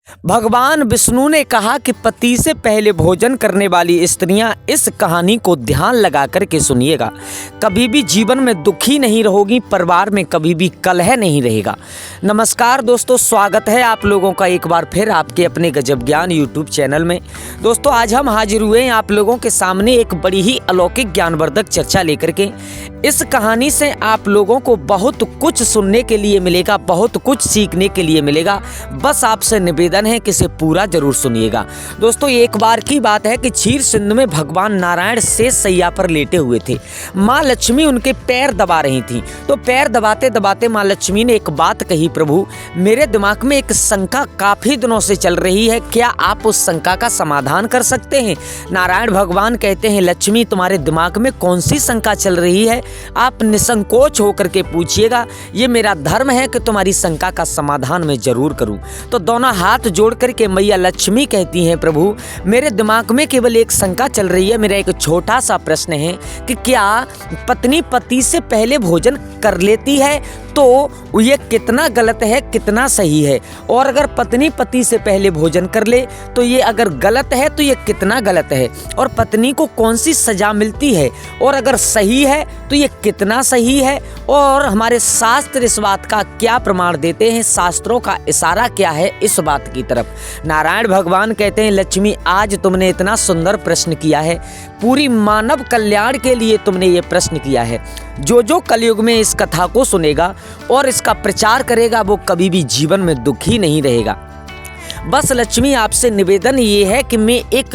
भगवान विष्णु ने कहा कि पति से पहले भोजन करने वाली स्त्रियां इस कहानी को ध्यान लगा करके सुनिएगा। कभी भी जीवन में दुखी नहीं रहोगी, परिवार में कभी भी कलह नहीं रहेगा। नमस्कार दोस्तों, स्वागत है आप लोगों का एक बार फिर आपके अपने गजब ज्ञान यूट्यूब चैनल में। दोस्तों, आज हम हाजिर हुए हैं आप लोगों के सामने एक बड़ी ही अलौकिक ज्ञानवर्धक चर्चा लेकर के। इस कहानी से आप लोगों को बहुत कुछ सुनने के लिए मिलेगा, बहुत कुछ सीखने के लिए मिलेगा। बस आपसे निवेदन है कि इसे पूरा जरूर सुनिएगा। दोस्तों, एक बार की बात है कि क्षीर सिंध में भगवान नारायण शेष सैया पर लेटे हुए थे। माँ लक्ष्मी उनके पैर दबा रही थी। तो पैर दबाते दबाते माँ लक्ष्मी ने एक बात कही, प्रभु मेरे दिमाग में एक शंका काफी दिनों से चल रही है, क्या आप उस शंका का समाधान कर सकते हैं? नारायण भगवान कहते हैं, लक्ष्मी तुम्हारे दिमाग में कौन सी शंका चल रही है? आप निसंकोच होकर के पूछिएगा, ये मेरा धर्म है कि तुम्हारी शंका का समाधान मैं जरूर करूं। तो दोनों हाथ जोड़ करके मैया लक्ष्मी कहती हैं, प्रभु मेरे दिमाग में केवल एक शंका चल रही है। मेरा एक छोटा सा प्रश्न है कि क्या पत्नी पति से पहले भोजन कर लेती है तो ये कितना गलत है, कितना सही है? और अगर पत्नी पति से पहले भोजन कर ले तो ये अगर गलत है तो ये कितना गलत है? और पत्नी को कौन सी सजा मिलती है? और अगर सही है तो ये कितना सही है? और हमारे शास्त्र इस बात का क्या प्रमाण देते हैं? शास्त्रों का इशारा क्या है इस बात की तरफ? नारायण भगवान कहते हैं, लक्ष्मी आज तुमने इतना सुंदर प्रश्न किया है, पूरी मानव कल्याण के लिए तुमने ये प्रश्न किया है। जो कलयुग में इस कथा को सुनेगा और इसका प्रचार करेगा वो कभी भी जीवन में दुखी नहीं रहेगा। बस लक्ष्मी आपसे निवेदन ये है कि मैं एक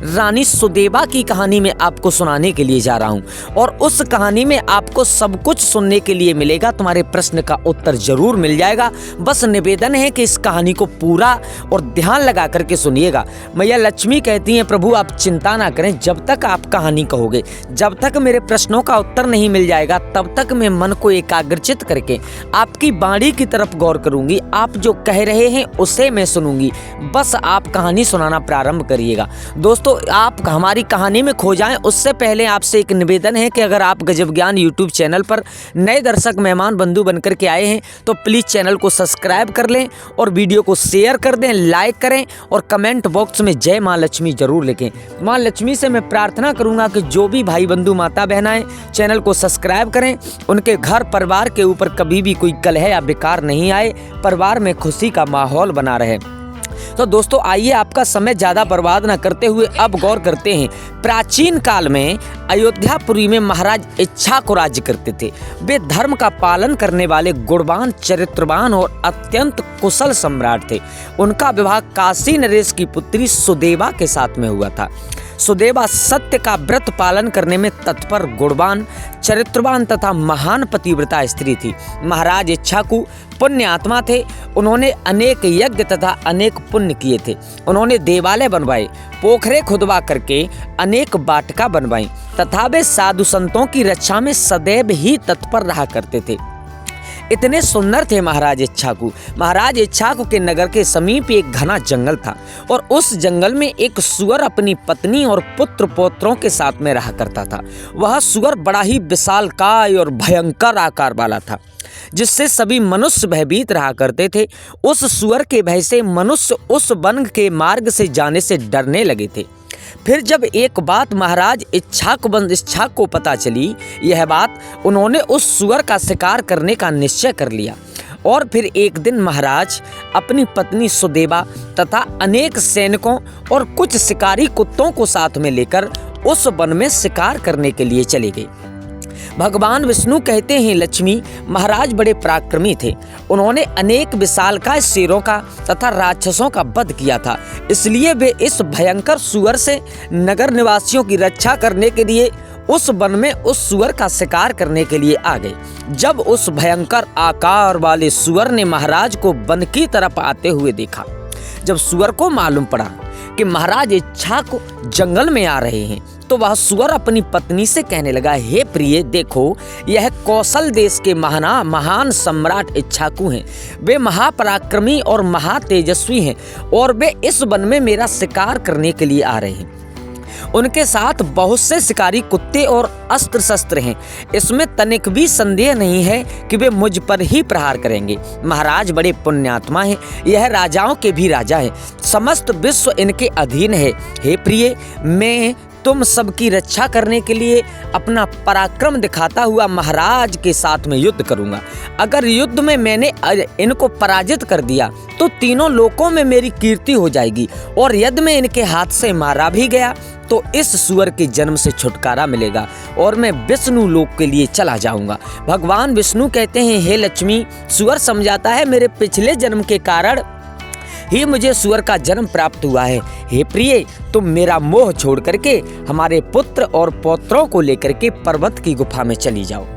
रानी सुदेवा की कहानी में आपको सुनाने के लिए जा रहा हूँ और उस कहानी में आपको सब कुछ सुनने के लिए मिलेगा। तुम्हारे प्रश्न का उत्तर जरूर मिल जाएगा। बस निवेदन है कि इस कहानी को पूरा और ध्यान लगा करके सुनिएगा। मैया लक्ष्मी कहती हैं, प्रभु आप चिंता ना करें, जब तक आप कहानी कहोगे, जब तक मेरे प्रश्नों का उत्तर नहीं मिल जाएगा, तब तक मैं मन को एकाग्रचित करके आपकी वाणी की तरफ गौर करूंगी। आप जो कह रहे हैं उसे मैं सुनूंगी। बस आप कहानी सुनाना प्रारंभ करिएगा। दोस्तों, आप हमारी कहानी में खो जाएं उससे पहले आपसे एक निवेदन है कि अगर आप गजब ज्ञान यूट्यूब चैनल पर नए दर्शक मेहमान बंधु बनकर के आए हैं तो प्लीज़ चैनल को सब्सक्राइब कर लें और वीडियो को शेयर कर दें, लाइक करें और कमेंट बॉक्स में जय माँ लक्ष्मी जरूर लिखें। माँ लक्ष्मी से मैं प्रार्थना करूँगा कि जो भी भाई बंधु माता बहनाएं चैनल को सब्सक्राइब करें, उनके घर परिवार के ऊपर कभी भी कोई कलह या बेकार नहीं आए, परिवार में खुशी का माहौल बना रहे। तो दोस्तों, आइए आपका समय ज़्यादा बर्बाद न करते हुए अब गौर करते हैं। प्राचीन काल में अयोध्यापुरी में महाराज इक्ष्वाकु राज्य करते थे। वे धर्म का पालन करने वाले गुणवान, चरित्रवान और अत्यंत कुशल सम्राट थे। उनका विवाह काशी नरेश की पुत्री सुदेवा के साथ में हुआ था। सुदेवा सत्य का व्रत पालन करने में तत्पर, गुणवान, चरित्रवान तथा महान पतिव्रता स्त्री थी। महाराज इक्ष्वाकु पुण्य आत्मा थे। उन्होंने अनेक यज्ञ तथा अनेक पुण्य किए थे। उन्होंने देवालय बनवाए, पोखरे खुदवा करके अनेक वाटिका बनवाई तथा वे साधु संतों की रक्षा में सदैव ही तत्पर रहा करते थे। इतने सुंदर थे महाराज इक्ष्वाकु। महाराज इक्ष्वाकु के नगर के समीप एक घना जंगल था और उस जंगल में एक सुअर अपनी पत्नी और पुत्र पौत्रों के साथ में रहा करता था। वह सुअर बड़ा ही विशालकाय और भयंकर आकार वाला था, जिससे सभी मनुष्य भयभीत रहा करते थे। उस सुअर के भय से मनुष्य उस वन के मार्ग से जाने से डरने लगे थे। फिर जब एक बात महाराज इक्ष्वाकु को पता चली, यह बात, उन्होंने उस सुअर का शिकार करने का निश्चय कर लिया। और फिर एक दिन महाराज अपनी पत्नी सुदेवा तथा अनेक सैनिकों और कुछ शिकारी कुत्तों को साथ में लेकर उस वन में शिकार करने के लिए चले गए। भगवान विष्णु कहते हैं, लक्ष्मी महाराज बड़े पराक्रमी थे। उन्होंने अनेक विशालकाय शेरों का तथा राक्षसों का वध किया था, इसलिए वे इस भयंकर सुअर से नगर निवासियों की रक्षा करने के लिए उस वन में उस सुअर का शिकार करने के लिए आ गए। जब उस भयंकर आकार वाले सुअर ने महाराज को वन की तरफ आते हुए देखा, जब सुअर को मालूम पड़ा कि महाराज इक्ष्वाकु जंगल में आ रहे हैं, तो वह सुअर अपनी पत्नी से कहने लगा, हे प्रिय, देखो यह कौशल देश के महान सम्राट इक्ष्वाकु हैं। वे महापराक्रमी और महातेजस्वी हैं और वे इस वन में मेरा शिकार करने के लिए आ रहे हैं। उनके साथ बहुत से शिकारी कुत्ते और अस्त्र शस्त्र हैं। इसमें तनिक भी संदेह नहीं है कि वे मुझ पर ही प्रहार करेंगे। महाराज बड़े पुण्यात्मा हैं, यह राजाओं के भी राजा हैं, समस्त विश्व इनके अधीन है। हे प्रिय, मैं तुम सबकी रक्षा करने के लिए अपना पराक्रम दिखाता हुआ महाराज के साथ में युद्ध करूंगा। अगर युद्ध में मैंने इनको पराजित कर दिया तो तीनों लोकों में मेरी कीर्ति हो जाएगी, और यदि मैं इनके हाथ से मारा भी गया तो इस सुअर के जन्म से छुटकारा मिलेगा और मैं विष्णु लोक के लिए चला जाऊंगा। भगवान विष्णु कहते हैं, हे लक्ष्मी, सुअर समझाता है मेरे पिछले जन्म के कारण ही मुझे सुअर का जन्म प्राप्त हुआ है। हे प्रिय, तुम मेरा मोह छोड़ करके हमारे पुत्र और पौत्रों को लेकर के पर्वत की गुफा में चली जाओ।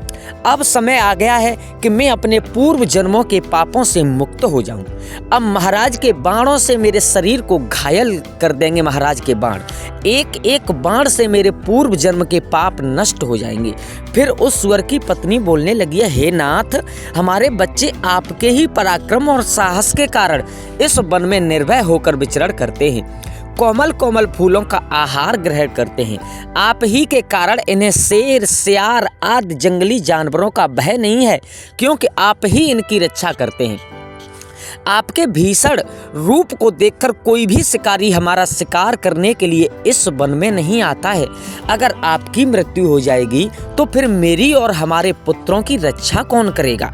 अब समय आ गया है कि मैं अपने पूर्व जन्मों के पापों से मुक्त हो जाऊं। अब महाराज के बाणों से मेरे शरीर को घायल कर देंगे। महाराज के बाण, एक एक बाण से मेरे पूर्व जन्म के पाप नष्ट हो जाएंगे। फिर उस सुअर की पत्नी बोलने लगी, हे नाथ, हमारे बच्चे आपके ही पराक्रम और साहस के कारण इस वन में निर्भय होकर विचरण करते हैं, कोमल कोमल फूलों का आहार ग्रहण करते हैं। आप ही के कारण इन्हें शेर, सियार आदि जंगली जानवरों का भय नहीं है, क्योंकि आप ही इनकी रक्षा करते हैं। आपके भीषण रूप को देखकर कोई भी शिकारी हमारा शिकार करने के लिए इस वन में नहीं आता है। अगर आपकी मृत्यु हो जाएगी तो फिर मेरी और हमारे पुत्रों की रक्षा कौन करेगा?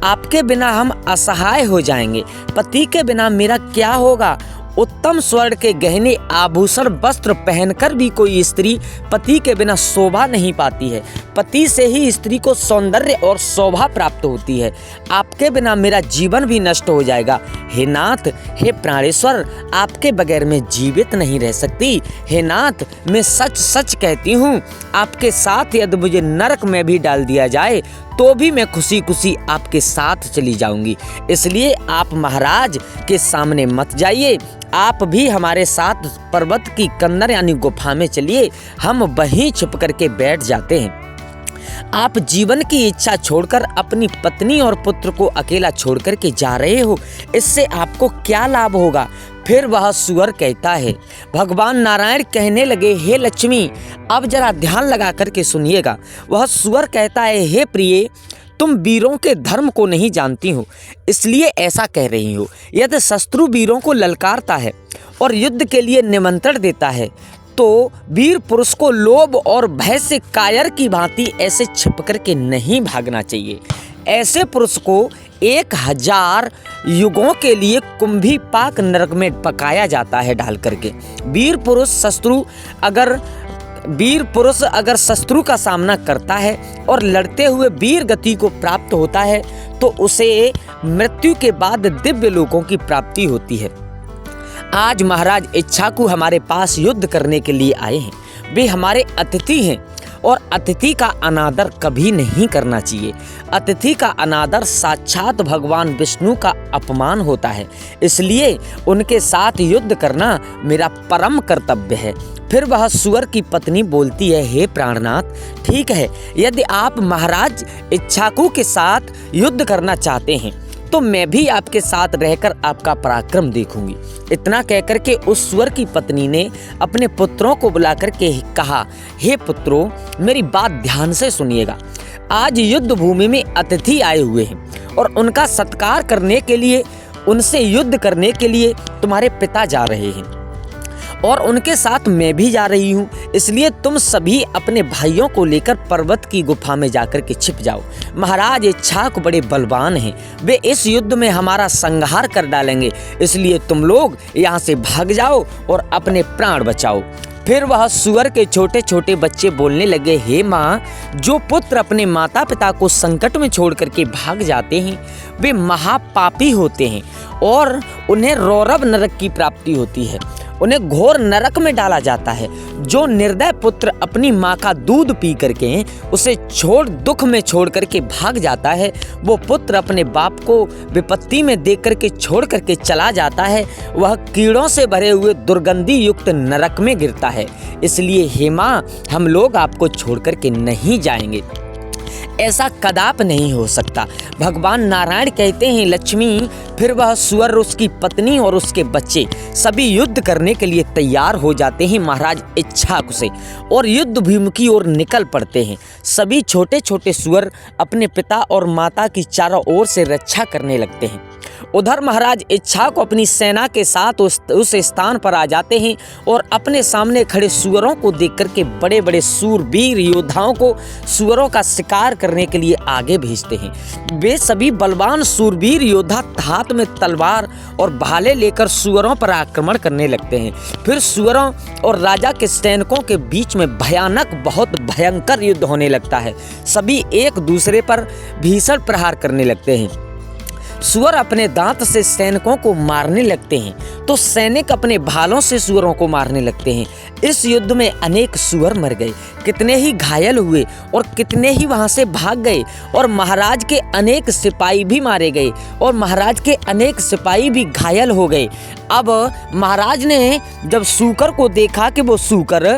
आपके बिना हम असहाय हो जाएंगे। पति के बिना मेरा क्या होगा? उत्तम स्वर्ण के गहने आभूषण वस्त्र पहनकर भी कोई स्त्री पति के बिना शोभा नहीं पाती है। पति से ही स्त्री को सौंदर्य और शोभा प्राप्त होती है। आपके बिना मेरा जीवन भी नष्ट हो जाएगा। हे नाथ, हे प्राणेश्वर, आपके बगैर मैं जीवित नहीं रह सकती। हे नाथ, मैं सच सच कहती हूँ, आपके साथ यदि मुझे नरक में भी डाल दिया जाए तो भी मैं खुशी खुशी आपके साथ चली जाऊंगी। इसलिए आप महाराज के सामने मत जाइए, आप भी हमारे साथ पर्वत की कंदर यानी गुफा में चलिए। हम वहीं छुप करके बैठ जाते हैं। आप जीवन की इच्छा छोड़कर अपनी पत्नी और पुत्र को अकेला छोड़ करके जा रहे हो, इससे आपको क्या लाभ होगा? फिर वह सुअर कहता है, भगवान नारायण कहने लगे, हे लक्ष्मी, अब जरा ध्यान लगा करके सुनिएगा। वह सुअर कहता है, हे प्रिय, तुम वीरों के धर्म को नहीं जानती हो, इसलिए ऐसा कह रही हो। यदि शत्रु वीरों को ललकारता है और युद्ध के लिए निमंत्रण देता है तो वीर पुरुष को लोभ और भय से कायर की भांति ऐसे छिप करके नहीं भागना चाहिए। ऐसे पुरुष को 1000 युगों के लिए कुंभी पाक नरक में पकाया जाता है डाल करके। वीर पुरुष अगर शत्रु का सामना करता है और लड़ते हुए वीर गति को प्राप्त होता है तो उसे मृत्यु के बाद दिव्य लोकों की प्राप्ति होती है। आज महाराज इच्छाकु हमारे पास युद्ध करने के लिए आए हैं। वे हमारे अतिथि हैं और अतिथि का अनादर कभी नहीं करना चाहिए। अतिथि का अनादर साक्षात भगवान विष्णु का अपमान होता है, इसलिए उनके साथ युद्ध करना मेरा परम कर्तव्य है। फिर वह सुअर की पत्नी बोलती है, हे प्राणनाथ, ठीक है, यदि आप महाराज इच्छाकु के साथ युद्ध करना चाहते हैं तो मैं भी आपके साथ रहकर आपका पराक्रम देखूंगी। इतना कहकर के उस सुअर की पत्नी ने अपने पुत्रों को बुलाकर के कहा, हे पुत्रों, मेरी बात ध्यान से सुनिएगा। आज युद्ध भूमि में अतिथि आए हुए हैं और उनका सत्कार करने के लिए, उनसे युद्ध करने के लिए तुम्हारे पिता जा रहे हैं और उनके साथ मैं भी जा रही हूँ। इसलिए तुम सभी अपने भाइयों को लेकर पर्वत की गुफा में जाकर के छिप जाओ। महाराज इच्छाकु बड़े बलवान हैं, वे इस युद्ध में हमारा संहार कर डालेंगे, इसलिए तुम लोग यहाँ से भाग जाओ और अपने प्राण बचाओ। फिर वह सुअर के छोटे छोटे बच्चे बोलने लगे, हे माँ, जो पुत्र अपने माता पिता को संकट में छोड़ करके भाग जाते हैं वे महापापी होते हैं और उन्हें रौरव नरक की प्राप्ति होती है, उन्हें घोर नरक में डाला जाता है। जो निर्दय पुत्र अपनी माँ का दूध पी करके उसे दुख में छोड़ करके भाग जाता है, वो पुत्र अपने बाप को विपत्ति में देख करके छोड़ करके चला जाता है, वह कीड़ों से भरे हुए दुर्गंधी युक्त नरक में गिरता है। इसलिए हे माँ, हम लोग आपको छोड़ करके नहीं जाएंगे। ऐसा कदाप नहीं हो सकता। भगवान नारायण कहते हैं लक्ष्मी, फिर वह सुअर, उसकी पत्नी और उसके बच्चे सभी युद्ध करने के लिए तैयार हो जाते हैं महाराज इच्छाक से और युद्ध भूमि की ओर निकल पड़ते हैं। सभी छोटे छोटे सुअर अपने पिता और माता की चारों ओर से रक्षा करने लगते हैं। उधर महाराज इच्छाक अपनी सेना के साथ उस स्थान पर आ जाते हैं और अपने सामने खड़े सुअरों को देख करके बड़े बड़े सूरवीर योद्धाओं को सुअरों का शिकार करने के लिए आगे भेजते हैं। वे सभी बलवान सूरवीर योद्धा हाथ में तलवार और भाले लेकर सुअरों पर आक्रमण करने लगते हैं। फिर सुअरों और राजा के सैनिकों के बीच में भयानक, बहुत भयंकर युद्ध होने लगता है। सभी एक दूसरे पर भीषण प्रहार करने लगते हैं। सुअर अपने दांत से सैनिकों को मारने लगते हैं तो सैनिक अपने भालों से सुअरों को मारने लगते हैं। इस युद्ध में अनेक सुअर मर गए, कितने ही घायल हुए और कितने ही वहां से भाग गए और महाराज के अनेक सिपाही भी मारे गए और महाराज के अनेक सिपाही भी घायल हो गए। अब महाराज ने जब सूकर को देखा कि वो सूकर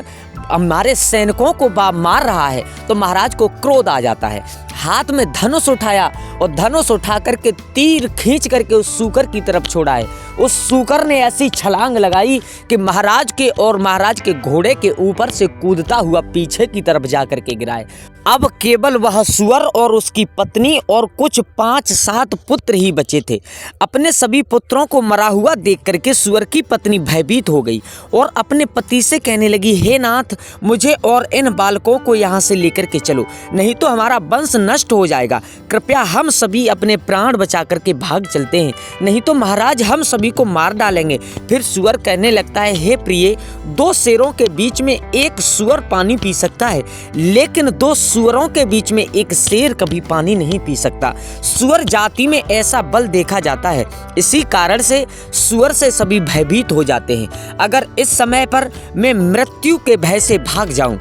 हमारे सैनिकों को मार रहा है तो महाराज को क्रोध आ जाता है। हाथ में धनुष उठाया और धनुष उठा करके तीर खींच करके उस सूकर की तरफ छोड़ा है। उस सूकर ने ऐसी छलांग लगाई कि महाराज के और महाराज के घोड़े के ऊपर से कूदता हुआ पीछे की तरफ जा करके गिरा है। अब केवल वह सुअर और उसकी पत्नी और कुछ 5-7 पुत्र ही बचे थे। अपने सभी पुत्रों को मरा हुआ देख करके सुअर की पत्नी भयभीत हो गई और अपने पति से कहने लगी, हे नाथ, मुझे और इन बालकों को यहाँ से लेकर के चलो, नहीं तो हमारा वंश नष्ट हो जाएगा। कृपया हम सभी अपने प्राण बचा करके भाग चलते हैं, नहीं तो महाराज हम सभी को मार डालेंगे। फिर सुअर कहने लगता है, हे प्रिय, 2 शेरों के बीच में एक सुअर पानी पी सकता है, लेकिन 2 सुअरों के बीच में एक शेर कभी पानी नहीं पी सकता। सुअर जाति में ऐसा बल देखा जाता है, इसी कारण से सुअर से सभी भयभीत हो जाते हैं। अगर इस समय पर मैं मृत्यु के भय से भाग जाऊं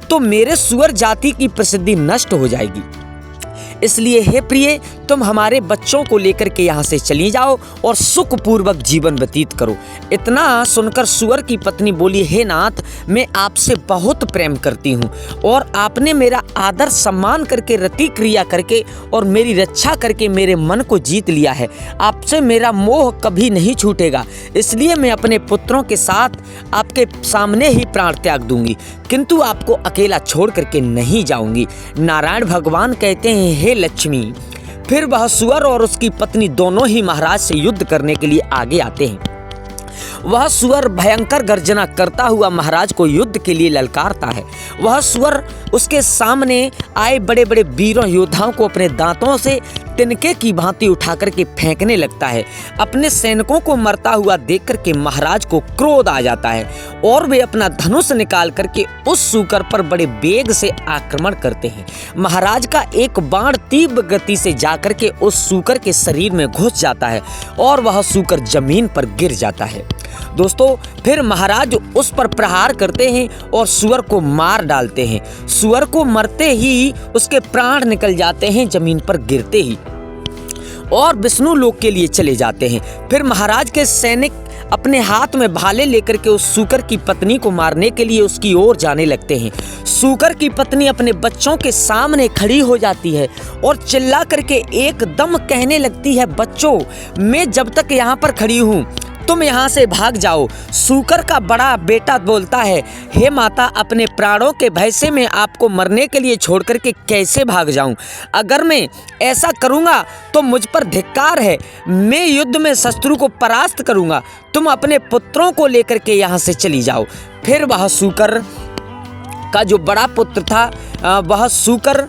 तो मेरे सुअर जाति की प्रसिद्धि नष्ट हो जाएगी। इसलिए हे प्रिय, तुम हमारे बच्चों को लेकर के यहाँ से चली जाओ और सुखपूर्वक जीवन व्यतीत करो। इतना सुनकर सुअर की पत्नी बोली, हे नाथ, मैं आपसे बहुत प्रेम करती हूँ और आपने मेरा आदर सम्मान करके रति क्रिया करके और मेरी रक्षा करके मेरे मन को जीत लिया है। आपसे मेरा मोह कभी नहीं छूटेगा, इसलिए मैं अपने पुत्रों के साथ आपके सामने ही प्राण त्याग दूंगी, किंतु आपको अकेला छोड़ करके नहीं जाऊंगी। नारायण भगवान कहते हैं, हे लक्ष्मी। फिर वह सुअर और उसकी पत्नी दोनों ही महाराज से युद्ध करने के लिए आगे आते हैं। वह सुअर भयंकर गर्जना करता हुआ महाराज को युद्ध के लिए ललकारता है। वह सुअर उसके सामने आए बड़े बड़े वीरों योद्धाओं को अपने दांतों से तिनके की भांति उठा करके फेंकने लगता है। अपने सैनिकों को मरता हुआ देख करके महाराज को क्रोध आ जाता है और वे अपना धनुष निकाल करके उस सूकर पर बड़े वेग से आक्रमण करते हैं। महाराज का एक बाण तीव्र गति से जाकर के उस सूकर के शरीर में घुस जाता है और वह सूकर जमीन पर गिर जाता है। दोस्तों, फिर महाराज उस पर प्रहार करते हैं और सुअर को मार डालते हैं। सुअर को मरते ही उसके प्राण निकल जाते हैं जमीन पर गिरते ही और विष्णु लोक के लिए चले जाते हैं। फिर महाराज के सैनिक अपने हाथ में भाले लेकर के उस सूकर की पत्नी को मारने के लिए उसकी ओर जाने लगते हैं। सूकर की पत्नी अपने बच्चों के सामने खड़ी हो जाती है और चिल्ला करके एकदम कहने लगती है, बच्चों, मैं जब तक यहाँ पर खड़ी हूँ तुम यहाँ से भाग जाओ। सूकर का बड़ा बेटा बोलता है, हे माता, अपने प्राणों के भय से मैं आपको मरने के लिए छोड़ करके कैसे भाग जाऊं? अगर मैं ऐसा करूंगा तो मुझ पर धिक्कार है। मैं युद्ध में शत्रु को परास्त करूंगा। तुम अपने पुत्रों को लेकर के यहाँ से चली जाओ। फिर वह सूकर का जो बड़ा पुत्र था, वह सूकर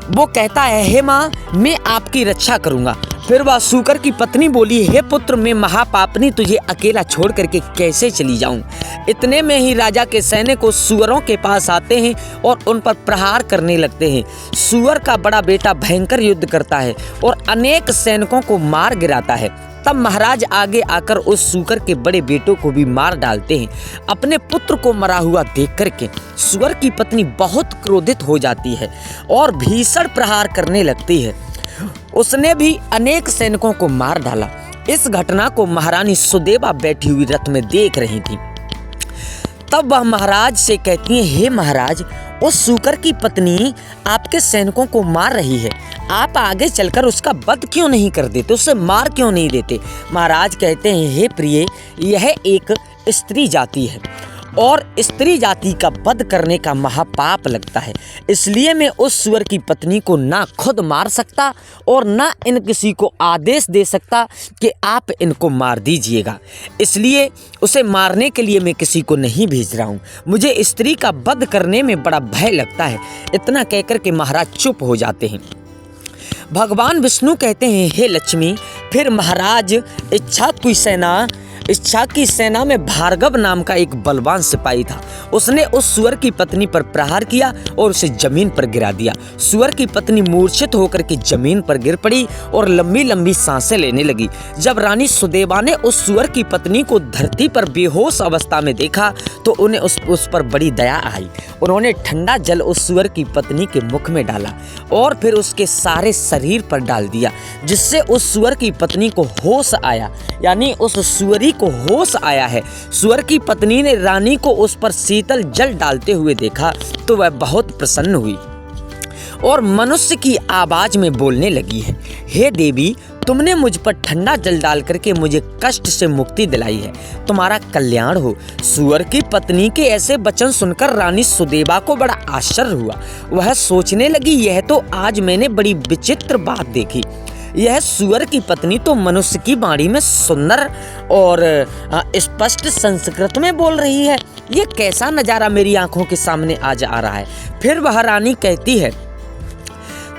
वो कहता है, हे माँ, मैं आपकी रक्षा करूंगा। फिर वह सूकर की पत्नी बोली, हे पुत्र, मैं महापापनी तुझे अकेला छोड़ करके कैसे चली जाऊं? इतने में ही राजा के सैनिक उस सुअरों के पास आते हैं और उन पर प्रहार करने लगते हैं। सुअर का बड़ा बेटा भयंकर युद्ध करता है और अनेक सैनिकों को मार गिराता है। तब महाराज आगे आकर उस सूकर के बड़े बेटों को भी मार डालते हैं। अपने पुत्र को मरा हुआ देख करके सुअर की पत्नी बहुत क्रोधित हो जाती है और भीषण प्रहार करने लगती है। उसने भी अनेक सैनिकों को मार डाला। इस घटना को महारानी सुदेवा बैठी हुई रथ में देख रही थी। तब वह महाराज से कहती है, हे महाराज, उस सूकर की पत्नी आपके सैनिकों को मार रही है, आप आगे चलकर उसका वध क्यों नहीं कर देते, उसे मार क्यों नहीं देते। महाराज कहते हैं, हे प्रिय, यह एक स्त्री जाति है और स्त्री जाति का वध करने का महापाप लगता है, इसलिए मैं उस सुअर की पत्नी को ना खुद मार सकता और ना इन किसी को आदेश दे सकता कि आप इनको मार दीजिएगा, इसलिए उसे मारने के लिए मैं किसी को नहीं भेज रहा हूँ। मुझे स्त्री का वध करने में बड़ा भय लगता है। इतना कहकर के महाराज चुप हो जाते हैं। भगवान विष्णु कहते हैं, हे लक्ष्मी, फिर महाराज इच्छा की सेना में भार्गव नाम का एक बलवान सिपाही था। उसने उस सुअर की पत्नी पर प्रहार किया और उसे जमीन पर गिरा दिया। सुअर की पत्नी मूर्छित होकर के जमीन पर गिर पड़ी और लंबी लंबी सांसें लेने लगी। जब रानी सुदेवा ने उस सुअर की पत्नी को धरती पर बेहोश अवस्था में देखा तो उन्हें उस पर बड़ी दया आई। उन्होंने ठंडा जल उस सुअर की पत्नी के मुख में डाला और फिर उसके सारे शरीर पर डाल दिया, जिससे उस सुअर की पत्नी को होश आया, यानी उस सुअरी को होश आया है। सुअर की पत्नी ने रानी को उस पर शीतल जल डालते हुए देखा तो वह बहुत प्रसन्न हुई और मनुष्य की आवाज में बोलने लगी है, हे देवी, तुमने मुझ पर ठंडा जल डाल करके मुझे कष्ट से मुक्ति दिलाई है, तुम्हारा कल्याण हो। सुअर की पत्नी के ऐसे वचन सुनकर रानी सुदेवा को बड़ा आश्चर्य हुआ। वह सोचने लगी, यह तो आज मैंने बड़ी विचित्र बात देखी। यह सुअर की पत्नी तो मनुष्य की वाणी में सुंदर और स्पष्ट संस्कृत में बोल रही है। ये कैसा नजारा मेरी आंखों के सामने आज आ रहा है। फिर वह रानी कहती है,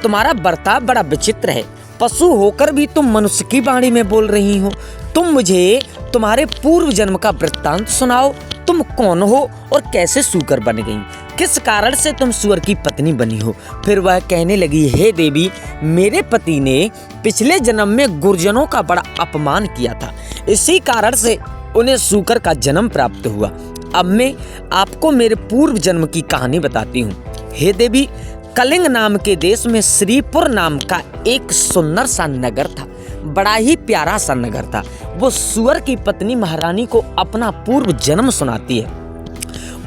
तुम्हारा बर्ताव बड़ा विचित्र है, पशु होकर भी तुम मनुष्य की वाणी में बोल रही हो। तुम मुझे तुम्हारे पूर्व जन्म का वृत्तांत सुनाओ, तुम कौन हो और कैसे सूकर बन गई, किस कारण से तुम सुअर की पत्नी बनी हो। फिर वह कहने लगी, हे देवी, मेरे पति ने पिछले जन्म में गुरजनों का बड़ा अपमान किया था, इसी कारण से उन्हें सूकर का जन्म प्राप्त हुआ। अब मैं आपको मेरे पूर्व जन्म की कहानी बताती हूँ। हे देवी, कलिंग नाम के देश में श्रीपुर नाम का एक सुंदर सा नगर था, बड़ा ही प्यारा सा नगर था। वो सुअर की पत्नी महारानी को अपना पूर्व जन्म सुनाती है।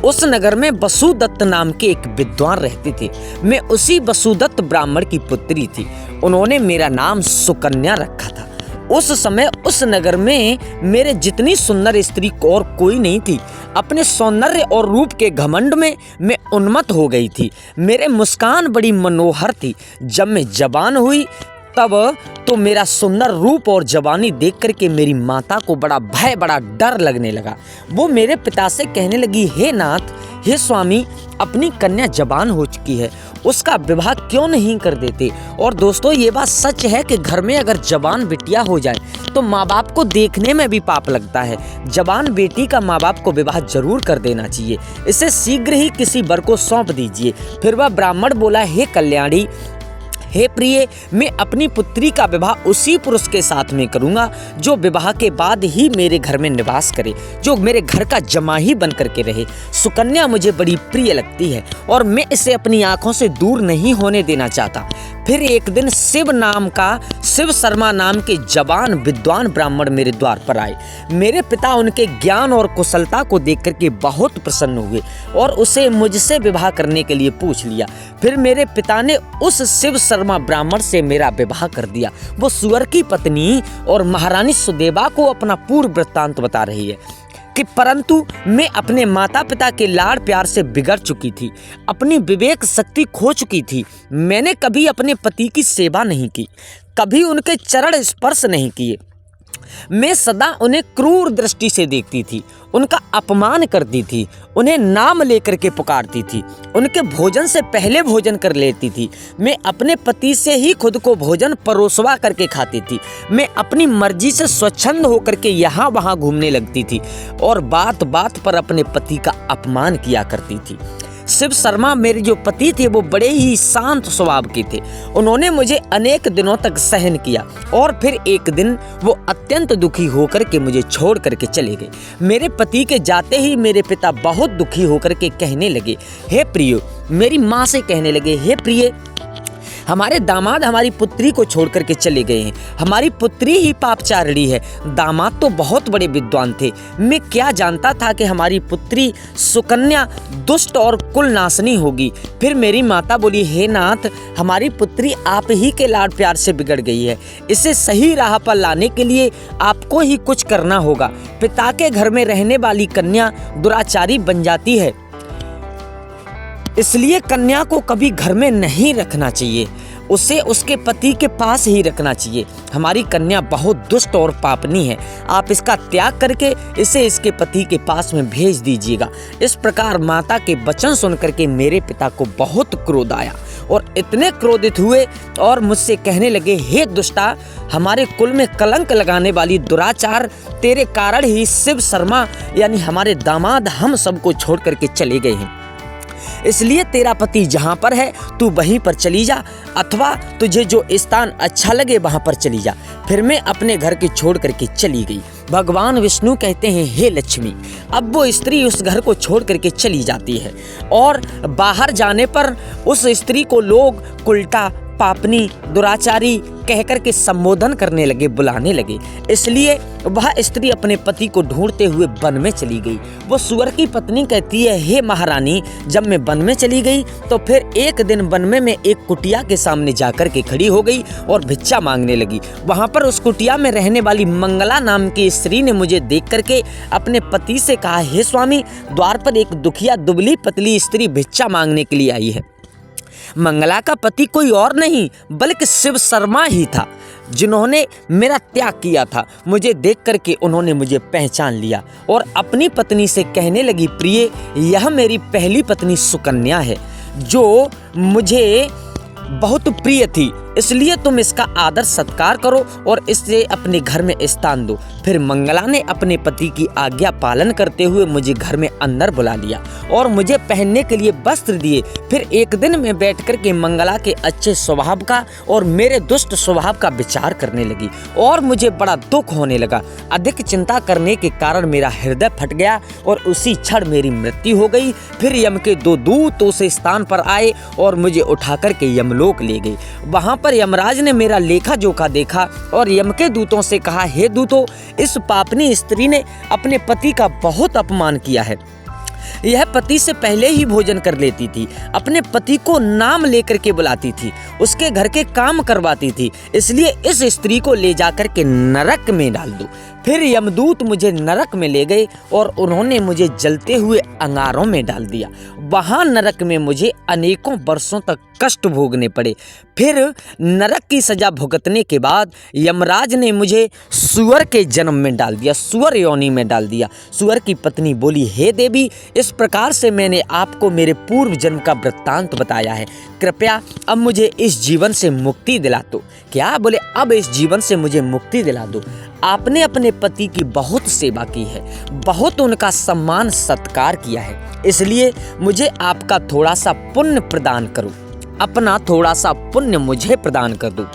उस नगर में वसुदत्त नाम के एक विद्वान रहते थे। मैं उसी वसुदत्त ब्राह्मण की पुत्री थी। उन्होंने मेरा नाम सुकन्या रखा था। उस समय उस नगर में मेरे जितनी सुंदर स्त्री और कोई नहीं थी। अपने सौंदर्य और रूप के घमंड में मैं उन्मत्त हो गई थी। मेरे मुस्कान बड़ी मनोहर थी। जब मैं जवान हुई तब तो मेरा सुंदर रूप और जवानी देख करके मेरी माता को बड़ा भय, बड़ा डर लगने लगा। वो मेरे पिता से कहने लगी, हे नाथ, हे स्वामी, अपनी कन्या जवान हो चुकी है, उसका विवाह क्यों नहीं कर देते। और दोस्तों, ये बात सच है कि घर में अगर जवान बिटिया हो जाए तो माँ बाप को देखने में भी पाप लगता है। जवान बेटी का माँ बाप को विवाह जरूर कर देना चाहिए। इसे शीघ्र ही किसी वर को सौंप दीजिए। फिर वह ब्राह्मण बोला, हे कल्याणी, हे प्रिय, मैं अपनी पुत्री का विवाह उसी पुरुष के साथ में करूंगा जो विवाह के बाद ही मेरे घर में निवास करे, जो मेरे घर का जमाई बन करके रहे। सुकन्या मुझे बड़ी प्रिय लगती है और मैं इसे अपनी आंखों से दूर नहीं होने देना चाहता। फिर एक दिन शिव शर्मा नाम के जवान विद्वान ब्राह्मण मेरे द्वार पर आए। मेरे पिता उनके ज्ञान और कुशलता को देख करके बहुत प्रसन्न हुए और उसे मुझसे विवाह करने के लिए पूछ लिया। फिर मेरे पिता ने उस शिव शर्मा ब्राह्मण से मेरा विवाह कर दिया। वो सुअर की पत्नी और महारानी सुदेवा को अपना पूर्व वृत्तांत बता रही है कि परंतु मैं अपने माता पिता के लाड़ प्यार से बिगड़ चुकी थी, अपनी विवेक शक्ति खो चुकी थी। मैंने कभी अपने पति की सेवा नहीं की, कभी उनके चरण स्पर्श नहीं किए। मैं सदा उन्हें क्रूर दृष्टि से देखती थी, उनका अपमान करती थी, उन्हें नाम लेकर के पुकारती थी, उनके भोजन से पहले भोजन कर लेती थी। मैं अपने पति से ही खुद को भोजन परोसवा करके खाती थी। मैं अपनी मर्जी से स्वच्छंद होकर के यहाँ वहाँ घूमने लगती थी और बात बात पर अपने पति का अपमान किया करती थी। शिव शर्मा मेरे जो पति थे वो बड़े ही शांत स्वभाव के थे। उन्होंने मुझे अनेक दिनों तक सहन किया और फिर एक दिन वो अत्यंत दुखी होकर के मुझे छोड़ करके चले गए। मेरे पति के जाते ही मेरे पिता बहुत दुखी होकर के कहने लगे, हे प्रिय, मेरी माँ से कहने लगे, हे प्रिय, हमारे दामाद हमारी पुत्री को छोड़ करके चले गए हैं। हमारी पुत्री ही पापचारिणी है। दामाद तो बहुत बड़े विद्वान थे। मैं क्या जानता था कि हमारी पुत्री सुकन्या दुष्ट और कुलनाशनी होगी। फिर मेरी माता बोली, हे नाथ, हमारी पुत्री आप ही के लाड प्यार से बिगड़ गई है। इसे सही राह पर लाने के लिए आपको ही कुछ करना होगा। पिता के घर में रहने वाली कन्या दुराचारी बन जाती है, इसलिए कन्या को कभी घर में नहीं रखना चाहिए, उसे उसके पति के पास ही रखना चाहिए। हमारी कन्या बहुत दुष्ट और पापनी है। आप इसका त्याग करके इसे इसके पति के पास में भेज दीजिएगा। इस प्रकार माता के वचन सुनकर के मेरे पिता को बहुत क्रोध आया और इतने क्रोधित हुए और मुझसे कहने लगे, हे दुष्टा, हमारे कुल में कलंक लगाने वाली दुराचार, तेरे कारण ही शिव शर्मा यानी हमारे दामाद हम सबको छोड़ करके चले गए हैं। इसलिए तेरा पति जहाँ पर है तू वहीं पर चली जा, अथवा तुझे जो स्थान अच्छा लगे वहाँ पर चली जा। फिर मैं अपने घर के छोड़ करके चली गई। भगवान विष्णु कहते हैं, हे लक्ष्मी, अब वो स्त्री उस घर को छोड़ करके चली जाती है और बाहर जाने पर उस स्त्री को लोग उल्टा पापनी दुराचारी कहकर के संबोधन करने लगे, बुलाने लगे। इसलिए वह स्त्री अपने पति को ढूंढते हुए वन में चली गई। वो सुअर की पत्नी कहती है, हे महारानी, जब मैं वन में चली गई तो फिर एक दिन वन में मैं एक कुटिया के सामने जाकर के खड़ी हो गई और भिक्षा मांगने लगी। वहाँ पर उस कुटिया में रहने वाली मंगला नाम की स्त्री ने मुझे देख करके अपने पति से कहा, हे स्वामी, द्वार पर एक दुखिया दुबली पतली स्त्री भिक्षा मांगने के लिए आई है। मंगला का पति कोई और नहीं बल्कि शिव शर्मा ही था, जिन्होंने मेरा त्याग किया था। मुझे देख करके उन्होंने मुझे पहचान लिया और अपनी पत्नी से कहने लगी, प्रिय, यह मेरी पहली पत्नी सुकन्या है, जो मुझे बहुत प्रिय थी, इसलिए तुम इसका आदर सत्कार करो और इसे अपने घर में स्थान दो। फिर मंगला ने अपने पति की आज्ञा पालन करते हुए मुझे घर में अंदर बुला लिया और मुझे पहनने के लिए वस्त्र दिए। फिर एक दिन में बैठ कर के मंगला के अच्छे स्वभाव का और मेरे दुष्ट स्वभाव का विचार करने लगी और मुझे बड़ा दुख होने लगा। अधिक चिंता करने के कारण मेरा हृदय फट गया और उसी क्षण मेरी मृत्यु हो गई। फिर यम के 2 दूत उस स्थान पर आए और मुझे उठा करके यमलोक ले गए। वहाँ पर यमराज ने मेरा लेखा जोखा देखा और यम के दूतों से कहा, हे दूतों, इस पापनी स्त्री ने अपने पति का बहुत अपमान किया है। यह पति से पहले ही भोजन कर लेती थी, अपने पति को नाम लेकर के बुलाती थी, उसके घर के काम करवाती थी, इसलिए इस स्त्री को ले जाकर के नरक में डाल दो। फिर यमदूत मुझे नरक में ले गए और उन्होंने मुझे जलते हुए अंगारों में डाल दिया। वहाँ नरक में मुझे अनेकों वर्षों तक कष्ट भोगने पड़े। फिर नरक की सजा भुगतने के बाद यमराज ने मुझे सुअर के जन्म में डाल दिया, सुअर योनि में डाल दिया। सुअर की पत्नी बोली, हे देवी, इस प्रकार से मैंने आपको मेरे पूर्व जन्म का वृत्तांत बताया है, कृपया अब मुझे इस जीवन से मुक्ति दिला दो। क्या बोले? अब इस जीवन से मुझे मुक्ति दिला दो। आपने अपने पति की बहुत सेवा की है, बहुत उनका सम्मान सत्कार किया है, इसलिए मुझे आपका थोड़ा सा पुण्य प्रदान करो, अपना थोड़ा सा पुण्य मुझे प्रदान कर दो।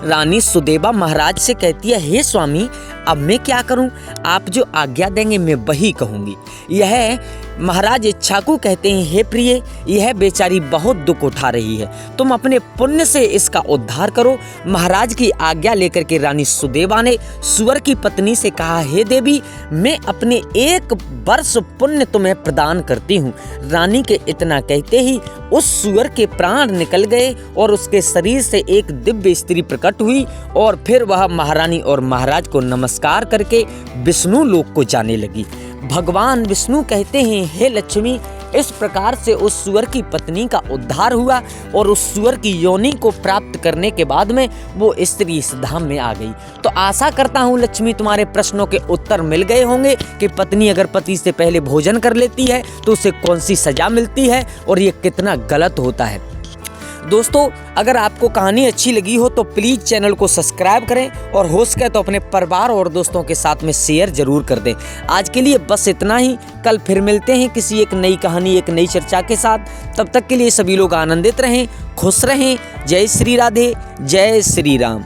रानी सुदेवा महाराज से कहती है, हे स्वामी, अब मैं क्या करूं? आप जो आज्ञा देंगे मैं वही कहूंगी। यह महाराज इच्छाकू कहते हैं, हे प्रिय, यह बेचारी बहुत दुख उठा रही है, तुम अपने पुण्य से इसका उद्धार करो। महाराज की आज्ञा लेकर के रानी सुदेवा ने सुअर की पत्नी से कहा, हे देवी, मैं अपने 1 वर्ष पुण्य तुम्हें प्रदान करती हूँ। रानी के इतना कहते ही उस सुअर के प्राण निकल गए और उसके शरीर से एक दिव्य स्त्री प्रकट हुई और फिर वह महारानी और महाराज को नमस्कार करके विष्णु लोक को जाने लगी। भगवान विष्णु कहते हैं, हे लक्ष्मी, इस प्रकार से उस सुअर की पत्नी का उद्धार हुआ और उस सुअर की योनि को प्राप्त करने के बाद में वो स्त्री इस धाम में आ गई। तो आशा करता हूँ लक्ष्मी, तुम्हारे प्रश्नों के उत्तर मिल गए होंगे कि पत्नी अगर पति से पहले भोजन कर लेती है तो उसे कौन सी सजा मिलती है और ये कितना गलत होता है। दोस्तों, अगर आपको कहानी अच्छी लगी हो तो प्लीज़ चैनल को सब्सक्राइब करें और हो सके तो अपने परिवार और दोस्तों के साथ में शेयर जरूर कर दें। आज के लिए बस इतना ही। कल फिर मिलते हैं किसी एक नई कहानी, एक नई चर्चा के साथ। तब तक के लिए सभी लोग आनंदित रहें, खुश रहें। जय श्री राधे, जय श्री राम।